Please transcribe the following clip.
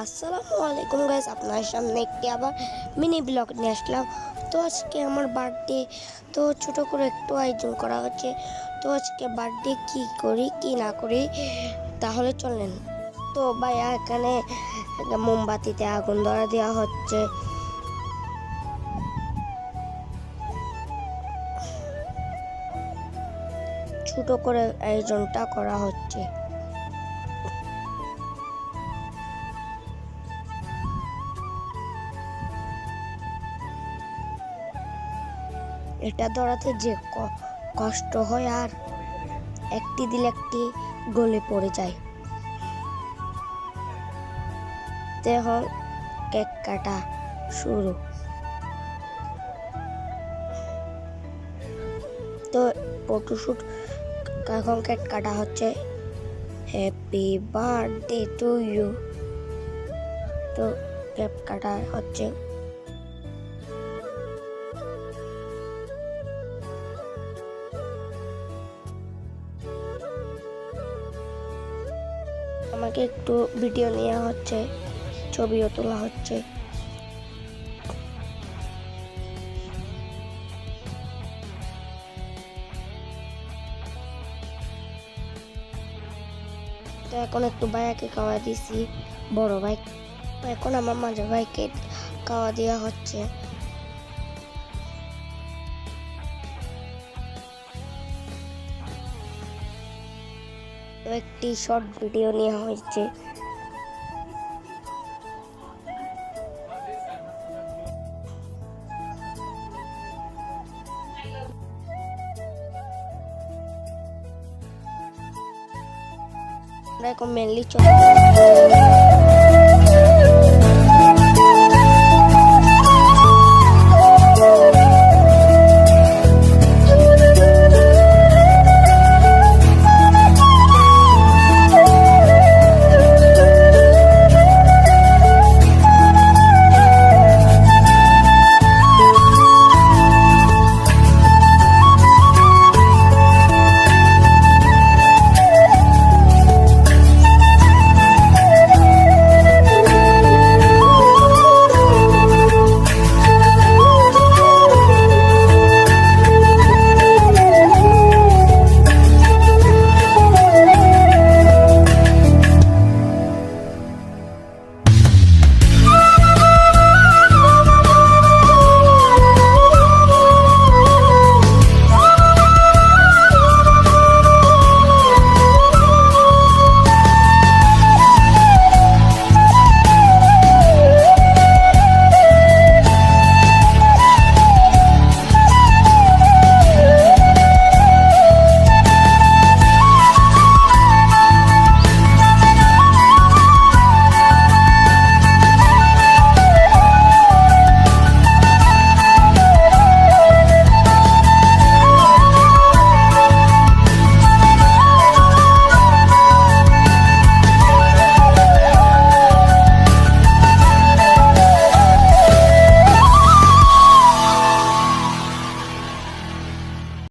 আসসালামু আলাইকুম গাইস, আপনার সামনে একটি আবার মিনি ব্লগ নিয়ে আসলাম। তো আজকে আমার বার্থডে, তো ছোট করে একটু আয়োজন করা হচ্ছে। তো আজকে বার্থডে কি করি কি না করি তাহলে চলেন। তো ভাইয়া এখানে মোমবাতিতে আগুন ধরা দেওয়া হচ্ছে। ছোট করে আয়োজনটা করা হচ্ছে। এটা ধরাতে যে কষ্ট হয়, আর একটি দিলে একটি গলে পড়ে যায়। এখন কেক কাটা শুরু। তো ফটোশুট, এখন কেক কাটা হচ্ছে। Happy birthday to you. তো কেক কাটা হচ্ছে। আমাকে একটু ভিডিও নেওয়া হচ্ছে, ছবিও তোলা হচ্ছে। তো এখন একটু ভাইয়াকে খাওয়া দিছি, বড় ভাই। এখন আমার মাঝে ভাইকে খাওয়া দেওয়া হচ্ছে। তো একটি শর্ট ভিডিও নেওয়া হয়েছে। আমরা এখন মেনলি চলে